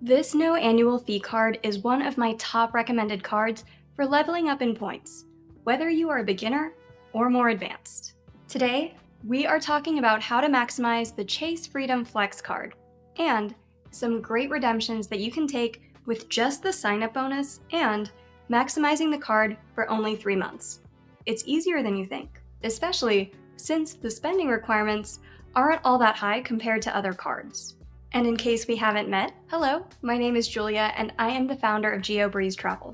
This no annual fee card is one of my top recommended cards for leveling up in points, whether you are a beginner or more advanced. Today, we are talking about how to maximize the Chase Freedom Flex card and some great redemptions that you can take with just the sign-up bonus and maximizing the card for only 3 months. It's easier than you think, especially since the spending requirements aren't all that high compared to other cards. And in case we haven't met, hello, my name is Julia and I am the founder of GeoBreeze Travel.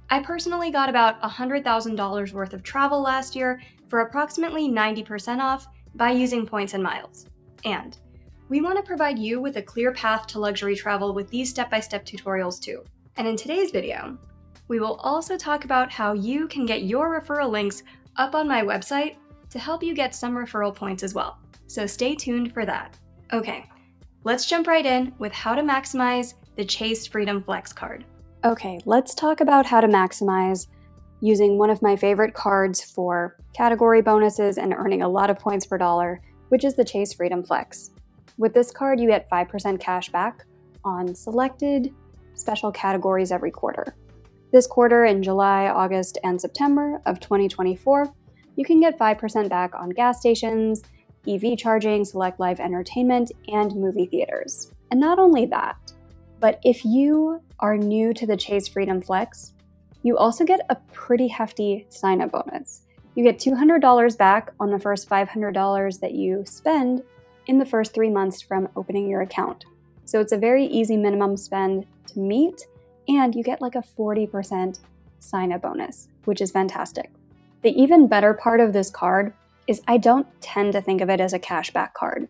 I personally got about $100,000 worth of travel last year for approximately 90% off by using points and miles. And we want to provide you with a clear path to luxury travel with these step-by-step tutorials too. And in today's video, we will also talk about how you can get your referral links up on my website to help you get some referral points as well. So stay tuned for that. Okay, let's jump right in with how to maximize the Chase Freedom Flex card. Okay, let's talk about how to maximize using one of my favorite cards for category bonuses and earning a lot of points per dollar, which is the Chase Freedom Flex. With this card, you get 5% cash back on selected special categories every quarter. This quarter in July, August, and September of 2024, you can get 5% back on gas stations, EV charging, select live entertainment, and movie theaters. And not only that, but if you are new to the Chase Freedom Flex, you also get a pretty hefty sign-up bonus. You get $200 back on the first $500 that you spend in the first 3 months from opening your account. So it's a very easy minimum spend to meet, and you get like a 40% sign-up bonus, which is fantastic. The even better part of this card is I don't tend to think of it as a cashback card.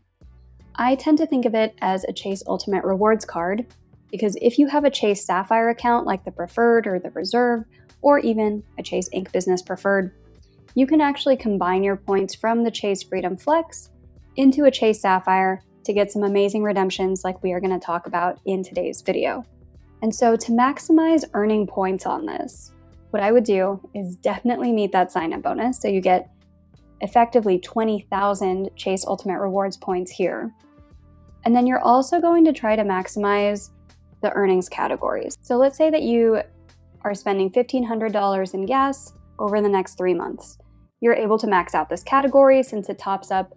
I tend to think of it as a Chase Ultimate Rewards card, because if you have a Chase Sapphire account like the Preferred or the Reserve, or even a Chase Ink Business Preferred, you can actually combine your points from the Chase Freedom Flex into a Chase Sapphire to get some amazing redemptions like we are going to talk about in today's video. And so to maximize earning points on this, what I would do is definitely meet that sign-up bonus, so you get effectively 20,000 Chase Ultimate Rewards points here. And then you're also going to try to maximize the earnings categories. So let's say that you are spending $1,500 in gas over the next 3 months. You're able to max out this category since it tops up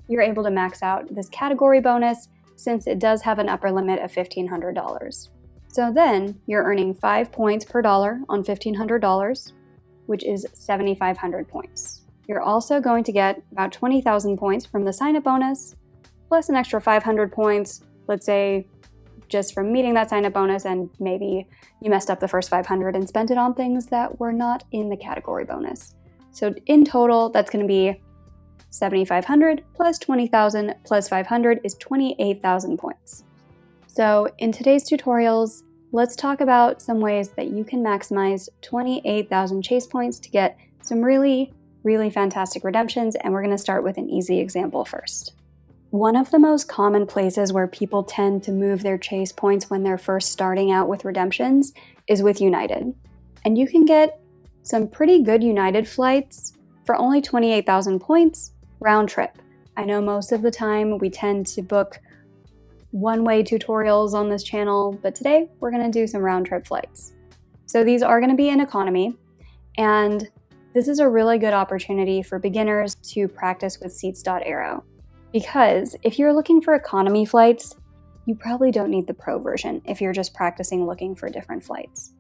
you're able to max out this category bonus since it does have an upper limit of $1,500. So then you're earning 5 points per dollar on $1,500, which is 7,500 points. You're also going to get about 20,000 points from the sign-up bonus, plus an extra 500 points, let's say, just from meeting that sign-up bonus, and maybe you messed up the first 500 and spent it on things that were not in the category bonus. So in total, that's going to be 7,500 plus 20,000 plus 500 is 28,000 points. So in today's tutorials, let's talk about some ways that you can maximize 28,000 Chase points to get some really fantastic redemptions, and we're going to start with an easy example first. One of the most common places where people tend to move their Chase points when they're first starting out with redemptions is with United. And you can get some pretty good United flights for only 28,000 points round trip. I know most of the time we tend to book one-way tutorials on this channel, but today we're going to do some round trip flights. So these are going to be in economy, and this is a really good opportunity for beginners to practice with Seats.Aero. Because if you're looking for economy flights, you probably don't need the Pro version if you're just practicing looking for different flights.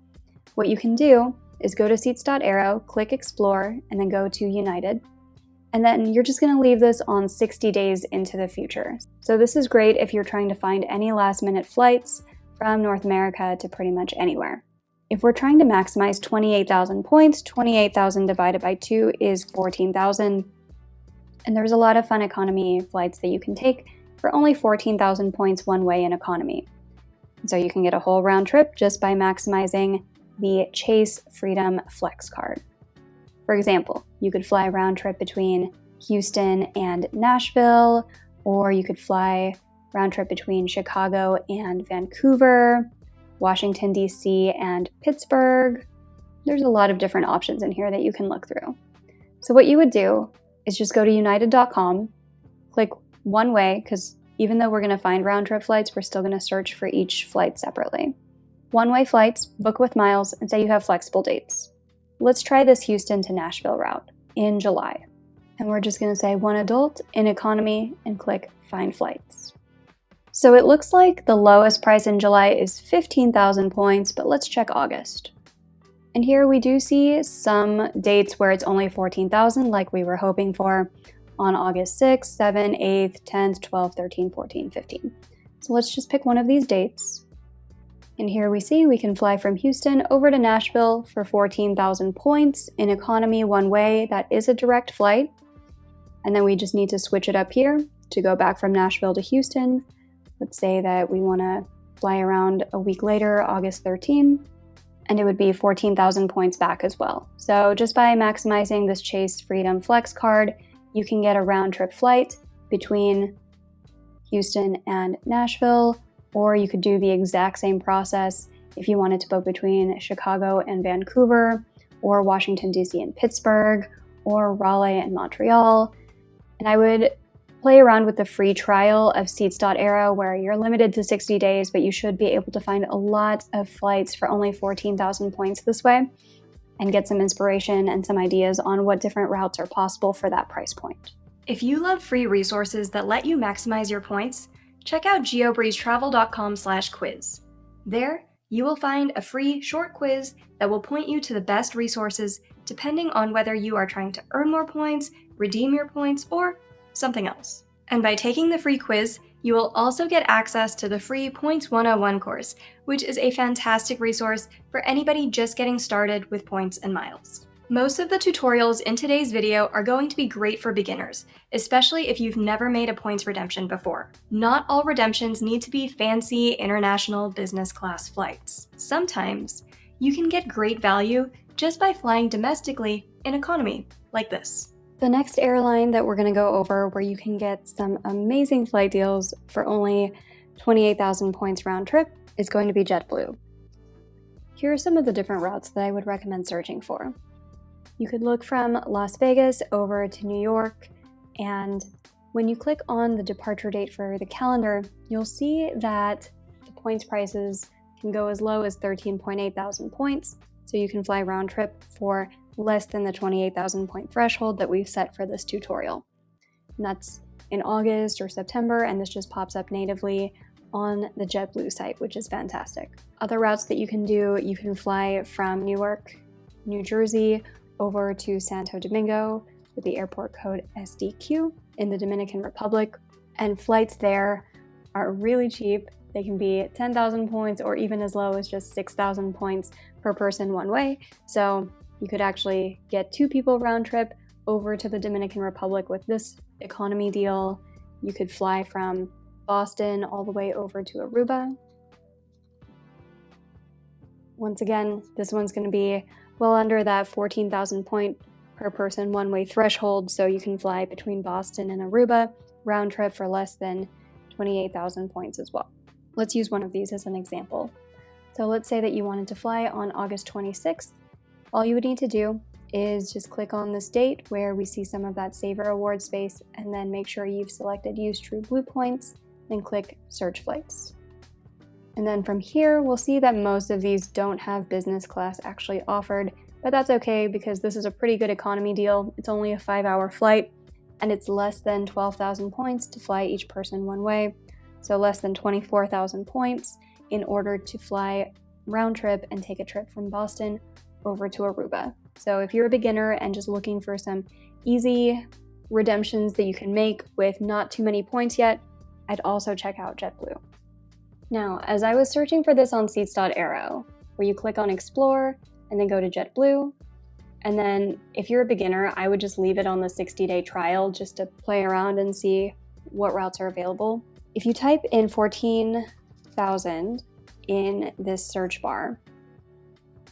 What you can do is go to Seats.Aero, click Explore, and then go to United. And then you're just going to leave this on 60 days into the future. So this is great if you're trying to find any last-minute flights from North America to pretty much anywhere. If we're trying to maximize 28,000 points, 28,000 divided by 2 is 14,000. And there's a lot of fun economy flights that you can take for only 14,000 points one way in economy. So you can get a whole round trip just by maximizing the Chase Freedom Flex card. For example, you could fly a round trip between Houston and Nashville, or you could fly round trip between Chicago and Vancouver, Washington, D.C. and Pittsburgh. There's a lot of different options in here that you can look through. So what you would do is just go to united.com, click one way, because Even though we're going to find round-trip flights, we're still going to search for each flight separately. One-way flights, book with miles, and say you have flexible dates. Let's try this Houston to Nashville route in July. And we're just going to say one adult in economy and click Find Flights. So it looks like the lowest price in July is 15,000 points, but let's check August. And here we do see some dates where it's only 14,000 like we were hoping for on August 6th, 7th, 8th, 10th, 12th, 13th, 14th, 15th. So let's just pick one of these dates. And here we see we can fly from Houston over to Nashville for 14,000 points in economy one way. That is a direct flight. And then we just need to switch it up here to go back from Nashville to Houston. Let's say that we want to fly around a week later, August 13th, and it would be 14,000 points back as well. So just by maximizing this Chase Freedom Flex card, you can get a round-trip flight between Houston and Nashville, or you could do the exact same process if you wanted to book between Chicago and Vancouver, or Washington, D.C. and Pittsburgh, or Raleigh and Montreal. And I would play around with the free trial of Seats.Aero where you're limited to 60 days, but you should be able to find a lot of flights for only 14,000 points this way and get some inspiration and some ideas on what different routes are possible for that price point. If you love free resources that let you maximize your points, check out geobreezetravel.com/quiz. There, you will find a free short quiz that will point you to the best resources depending on whether you are trying to earn more points, redeem your points, or something else. And by taking the free quiz, you will also get access to the free Points 101 course, which is a fantastic resource for anybody just getting started with points and miles. Most of the tutorials in today's video are going to be great for beginners, especially if you've never made a points redemption before. Not all redemptions need to be fancy international business class flights. Sometimes you can get great value just by flying domestically in economy, like this. The next airline that we're going to go over where you can get some amazing flight deals for only 28,000 points round trip is going to be JetBlue. Here are some of the different routes that I would recommend searching for. You could look from Las Vegas over to New York, and when you click on the departure date for the calendar, you'll see that the points prices can go as low as 13.8 thousand points, so you can fly round trip for less than the 28,000 point threshold that we've set for this tutorial. And that's in August or September, and this just pops up natively on the JetBlue site, which is fantastic. Other routes that you can do, you can fly from Newark, New Jersey, over to Santo Domingo with the airport code SDQ in the Dominican Republic, and flights there are really cheap. They can be 10,000 points or even as low as just 6,000 points per person one way. So you could actually get 2 people round trip over to the Dominican Republic with this economy deal. You could fly from Boston all the way over to Aruba. Once again, this one's going to be well under that 14,000 point per person one-way threshold, so you can fly between Boston and Aruba round trip for less than 28,000 points as well. Let's use one of these as an example. So let's say that you wanted to fly on August 26th. All you would need to do is just click on this date where we see some of that Saver Award space, and then make sure you've selected Use True Blue Points, and click Search Flights. And then from here, we'll see that most of these don't have business class actually offered, but that's okay because this is a pretty good economy deal. It's only a 5-hour flight, and it's less than 12,000 points to fly each person one way, so less than 24,000 points in order to fly round trip and take a trip from Boston over to Aruba. So if you're a beginner and just looking for some easy redemptions that you can make with not too many points yet, I'd also check out JetBlue. Now, as I was searching for this on Seats.Aero, where you click on Explore and then go to JetBlue, and then if you're a beginner, I would just leave it on the 60-day trial just to play around and see what routes are available. If you type in 14,000 in this search bar,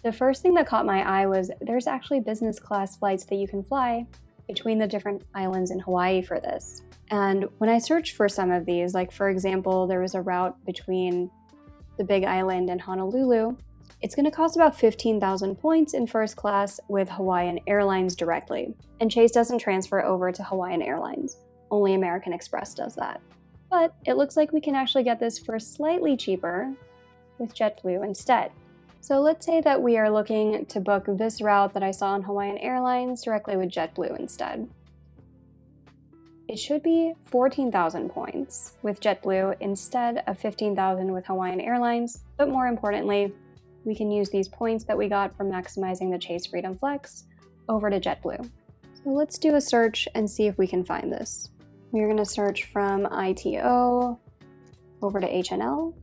the first thing that caught my eye was there's actually business class flights that you can fly between the different islands in Hawaii for this. And when I searched for some of these, like for example, there was a route between the Big Island and Honolulu, it's going to cost about 15,000 points in first class with Hawaiian Airlines directly. And Chase doesn't transfer over to Hawaiian Airlines. Only American Express does that. but it looks like we can actually get this for slightly cheaper with JetBlue instead. So let's say that we are looking to book this route that I saw on Hawaiian Airlines directly with JetBlue instead. It should be 14,000 points with JetBlue instead of 15,000 with Hawaiian Airlines, but more importantly, we can use these points that we got from maximizing the Chase Freedom Flex over to JetBlue. So let's do a search and see if we can find this. We're going to search from ITO over to HNL,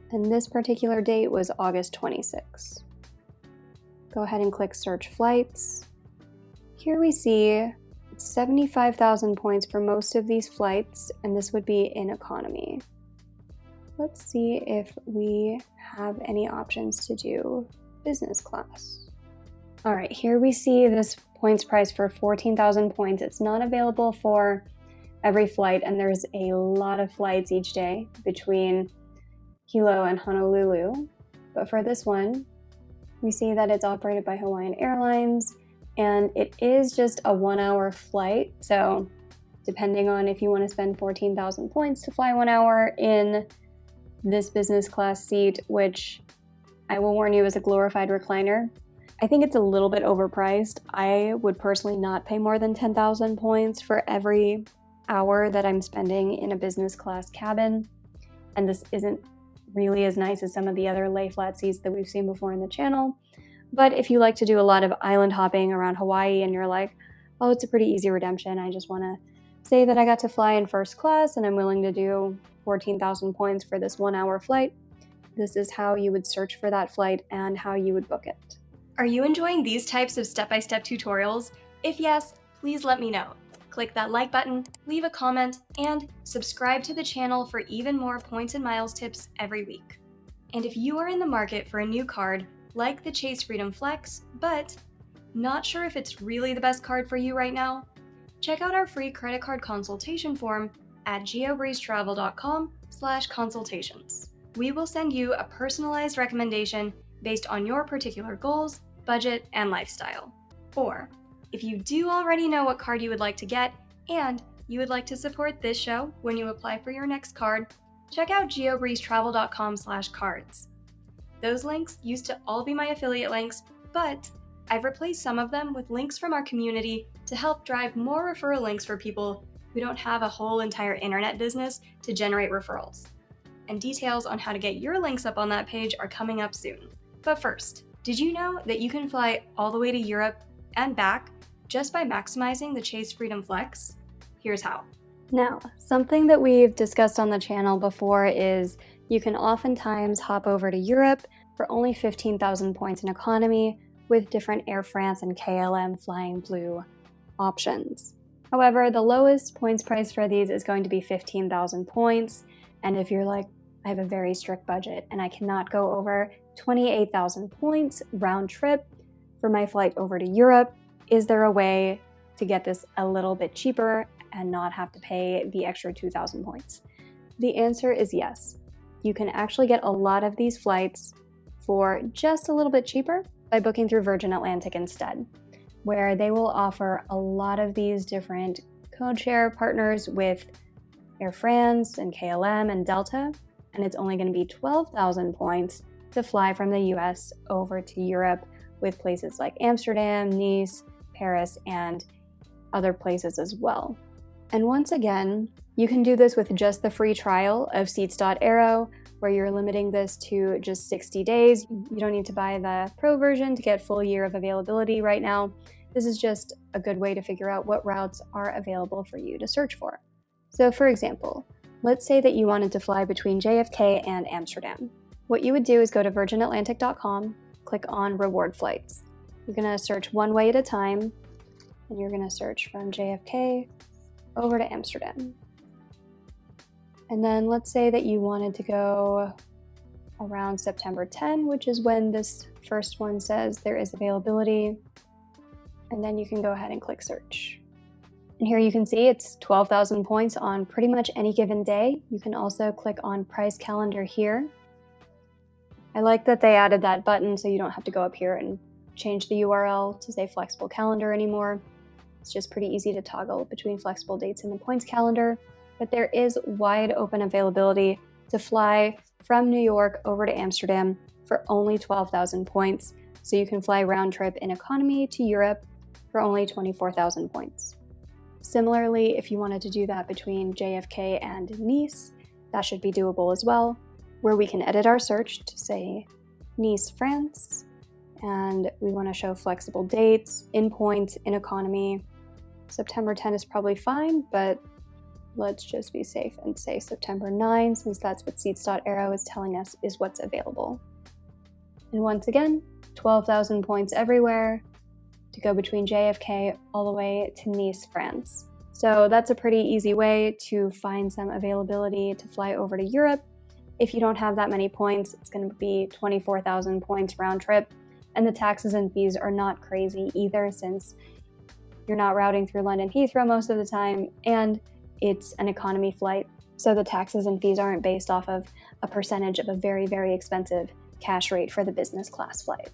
and this particular date was August 26. Go ahead and click Search Flights. Here we see 75,000 points for most of these flights, and this would be in economy. Let's see if we have any options to do business class. All right, here we see this points price for 14,000 points. It's not available for every flight, and there's a lot of flights each day between Hilo and Honolulu. But for this one, we see that it's operated by Hawaiian Airlines, and it is just a 1-hour flight. So depending on if you want to spend 14,000 points to fly 1 hour in this business class seat, which I will warn you is a glorified recliner, I think it's a little bit overpriced. I would personally not pay more than 10,000 points for every hour that I'm spending in a business class cabin. And this isn't really as nice as some of the other lay flat seats that we've seen before in the channel. But if you like to do a lot of island hopping around Hawaii and you're like, oh, it's a pretty easy redemption, I just want to say that I got to fly in first class and I'm willing to do 14,000 points for this 1-hour flight, this is how you would search for that flight and how you would book it. Are you enjoying these types of step-by-step tutorials? If yes, please let me know. Click that like button, leave a comment, and subscribe to the channel for even more points and miles tips every week. And if you are in the market for a new card, like the Chase Freedom Flex, but not sure if it's really the best card for you right now, check out our free credit card consultation form at geobreezetravel.com/consultations. We will send you a personalized recommendation based on your particular goals, budget, and lifestyle. Or, if you do already know what card you would like to get, and you would like to support this show when you apply for your next card, check out geobreezetravel.com/cards. Those links used to all be my affiliate links, but I've replaced some of them with links from our community to help drive more referral links for people who don't have a whole entire internet business to generate referrals. And details on how to get your links up on that page are coming up soon. But first, did you know that you can fly all the way to Europe and back just by maximizing the Chase Freedom Flex? Here's how. Now, something that we've discussed on the channel before is you can oftentimes hop over to Europe for only 15,000 points in economy with different Air France and KLM Flying Blue options. However, the lowest points price for these is going to be 15,000 points. And if you're like, I have a very strict budget and I cannot go over 28,000 points round trip for my flight over to Europe, is there a way to get this a little bit cheaper and not have to pay the extra 2,000 points? The answer is yes. You can actually get a lot of these flights for just a little bit cheaper by booking through Virgin Atlantic instead, where they will offer a lot of these different codeshare partners with Air France and KLM and Delta, and it's only going to be 12,000 points to fly from the US over to Europe with places like Amsterdam, Nice, Paris, and other places as well. And once again, you can do this with just the free trial of Seats.aero, where you're limiting this to just 60 days. You don't need to buy the Pro version to get full year of availability right now. This is just a good way to figure out what routes are available for you to search for. So for example, let's say that you wanted to fly between JFK and Amsterdam. What you would do is go to virginatlantic.com, click on Reward Flights. You're going to search one way at a time, and you're going to search from JFK over to Amsterdam. And then let's say that you wanted to go around September 10, which is when this first one says there is availability. And then you can go ahead and click search. And here you can see it's 12,000 points on pretty much any given day. You can also click on price calendar here. I like that they added that button so you don't have to go up here and change the URL to say flexible calendar anymore. It's just pretty easy to toggle between flexible dates in the points calendar. but there is wide open availability to fly from New York over to Amsterdam for only 12,000 points, so you can fly round trip in economy to Europe for only 24,000 points. Similarly, if you wanted to do that between JFK and Nice, that should be doable as well, where we can edit our search to say Nice, France, and we want to show flexible dates, in points, in economy. September 10 is probably fine, but let's just be safe and say September 9, since that's what Seats.aero is telling us is what's available. And once again, 12,000 points everywhere to go between JFK all the way to Nice, France. So that's a pretty easy way to find some availability to fly over to Europe. If you don't have that many points, it's going to be 24,000 points round trip, and the taxes and fees are not crazy either, since you're not routing through London Heathrow most of the time, and it's an economy flight, so the taxes and fees aren't based off of a percentage of a very, very expensive cash rate for the business class flight.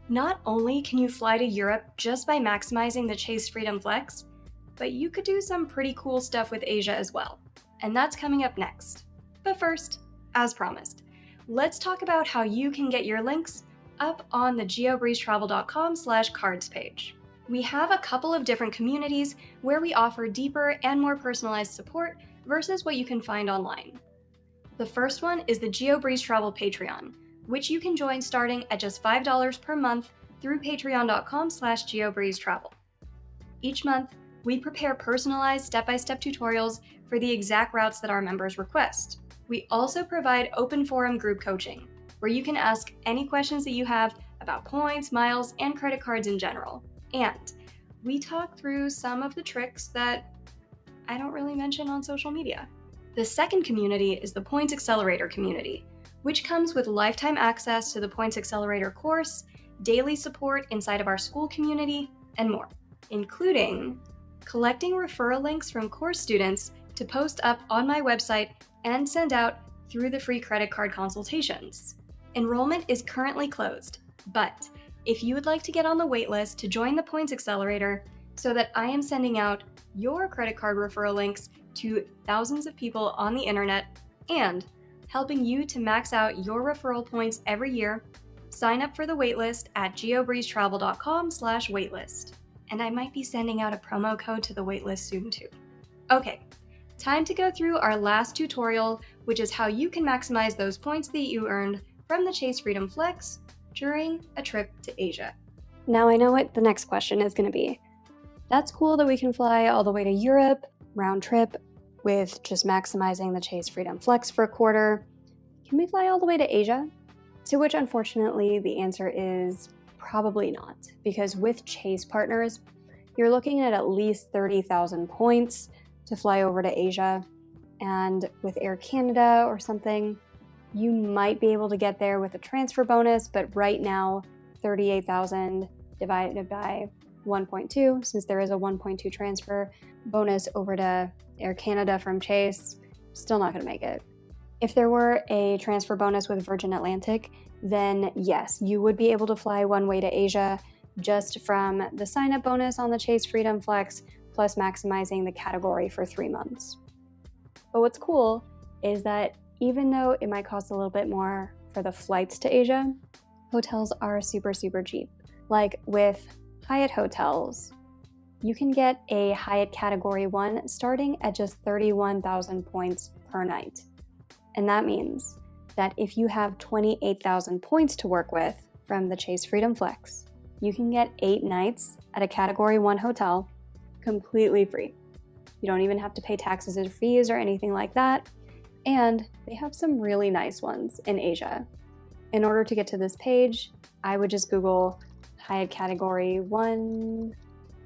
Not only can you fly to Europe just by maximizing the Chase Freedom Flex, but you could do some pretty cool stuff with Asia as well, and that's coming up next. But first, as promised, let's talk about how you can get your links up on the geobreezetravel.com/cards page. We have a couple of different communities where we offer deeper and more personalized support versus what you can find online. The first one is the GeoBreeze Travel Patreon, which you can join starting at just $5 per month through patreon.com/geobreezetravel. Each month, we prepare personalized step-by-step tutorials for the exact routes that our members request. We also provide open forum group coaching, where you can ask any questions that you have about points, miles, and credit cards in general. And we talk through some of the tricks that I don't really mention on social media. The second community is the Points Accelerator community, which comes with lifetime access to the Points Accelerator course, daily support inside of our school community, and more, including collecting referral links from course students to post up on my website and send out through the free credit card consultations. Enrollment is currently closed, but if you would like to get on the waitlist to join the Points Accelerator so that I am sending out your credit card referral links to thousands of people on the internet and helping you to max out your referral points every year, sign up for the waitlist at geobreezetravel.com/waitlist. And I might be sending out a promo code to the waitlist soon too. Okay, time to go through our last tutorial, which is how you can maximize those points that you earned from the Chase Freedom Flex during a trip to Asia. Now I know what the next question is going to be. That's cool that we can fly all the way to Europe, round trip, with just maximizing the Chase Freedom Flex for a quarter. Can we fly all the way to Asia? To which, unfortunately, the answer is probably not, because with Chase partners, you're looking at least 30,000 points to fly over to Asia, and with Air Canada or something, you might be able to get there with a transfer bonus, but right now, 38,000 divided by 1.2, since there is a 1.2 transfer bonus over to Air Canada from Chase, still not going to make it. If there were a transfer bonus with Virgin Atlantic, then yes, you would be able to fly one way to Asia just from the sign-up bonus on the Chase Freedom Flex, plus maximizing the category for 3 months. But what's cool is that even though it might cost a little bit more for the flights to Asia, hotels are super, super cheap. Like with Hyatt hotels, you can get a Hyatt Category 1 starting at just 31,000 points per night. And that means that if you have 28,000 points to work with from the Chase Freedom Flex, you can get 8 nights at a Category 1 hotel completely free. You don't even have to pay taxes or fees or anything like that. And they have some really nice ones in Asia. In order to get to this page, I would just Google Hyatt Category 1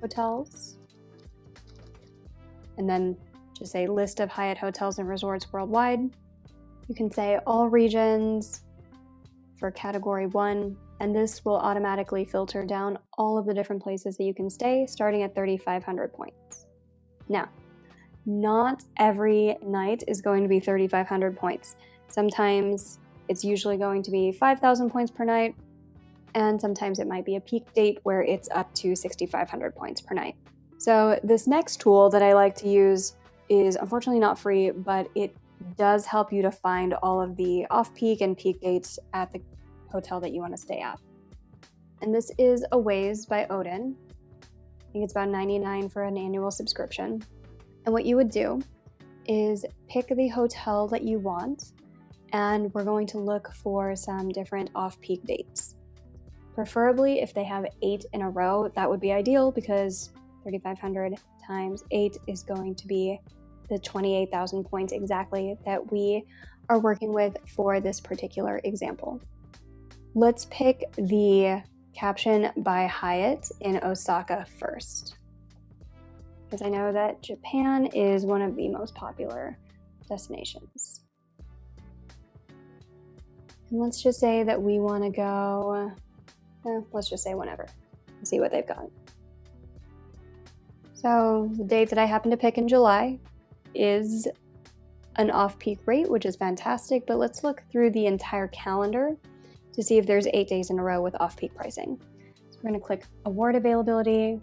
hotels, and then just say list of Hyatt hotels and resorts worldwide. You can say all regions for Category 1, and this will automatically filter down all of the different places that you can stay, starting at 3,500 points. Now, not every night is going to be 3,500 points. Sometimes it's usually going to be 5,000 points per night, and sometimes it might be a peak date where it's up to 6,500 points per night. So this next tool that I like to use is unfortunately not free, but it does help you to find all of the off-peak and peak dates at the hotel that you want to stay at. And this is Aways by Odin. I think it's about $99 for an annual subscription. And what you would do is pick the hotel that you want, and we're going to look for some different off-peak dates. Preferably if they have 8 in a row, that would be ideal, because 3,500 times 8 is going to be the 28,000 points exactly that we are working with for this particular example. Let's pick the caption by Hyatt in Osaka first, because I know that Japan is one of the most popular destinations. And let's just say that we want to go, let's just say whenever, and see what they've got. So the date that I happen to pick in July is an off-peak rate, which is fantastic, but let's look through the entire calendar to see if there's 8 days in a row with off-peak pricing. So we're going to click award availability.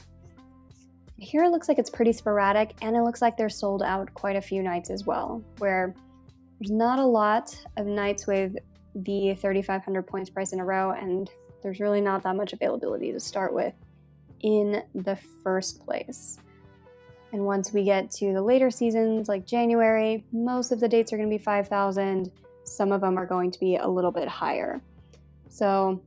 Here it looks like it's pretty sporadic, and it looks like they're sold out quite a few nights as well, where there's not a lot of nights with the 3,500 points price in a row, and there's really not that much availability to start with in the first place. And once we get to the later seasons, like January, most of the dates are going to be 5,000. Some of them are going to be a little bit higher. So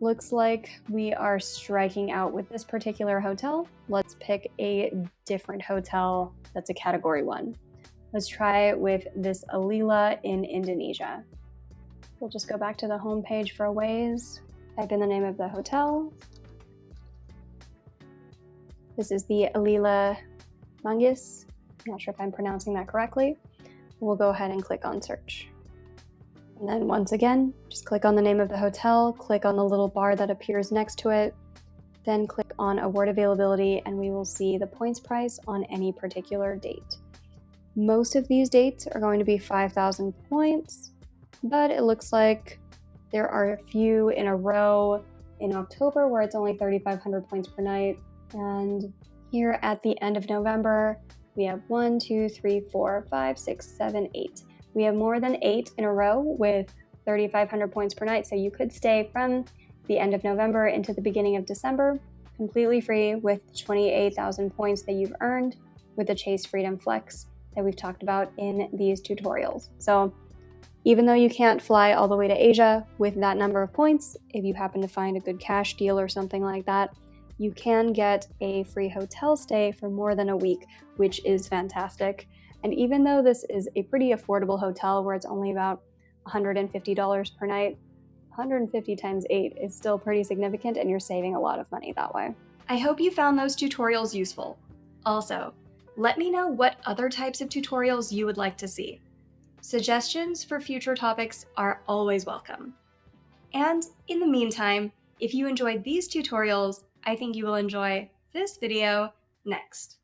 looks like we are striking out with this particular hotel. Let's pick a different hotel that's a category 1. Let's try it with this Alila in Indonesia. We'll just go back to the home page for Aways, type in the name of the hotel. This is the Alila Manggis. I'm not sure if I'm pronouncing that correctly. We'll go ahead and click on search. And then once again, just click on the name of the hotel, click on the little bar that appears next to it, then click on award availability, and we will see the points price on any particular date. Most of these dates are going to be 5,000 points, but it looks like there are a few in a row in October where it's only 3,500 points per night. And here at the end of November, we have 1, 2, 3, 4, 5, 6, 7, 8. We have more than 8 in a row with 3,500 points per night. So you could stay from the end of November into the beginning of December completely free with 28,000 points that you've earned with the Chase Freedom Flex that we've talked about in these tutorials. So even though you can't fly all the way to Asia with that number of points, if you happen to find a good cash deal or something like that, you can get a free hotel stay for more than a week, which is fantastic. And even though this is a pretty affordable hotel where it's only about $150 per night, 150 times 8 is still pretty significant, and you're saving a lot of money that way. I hope you found those tutorials useful. Also, let me know what other types of tutorials you would like to see. Suggestions for future topics are always welcome. And in the meantime, if you enjoyed these tutorials, I think you will enjoy this video next.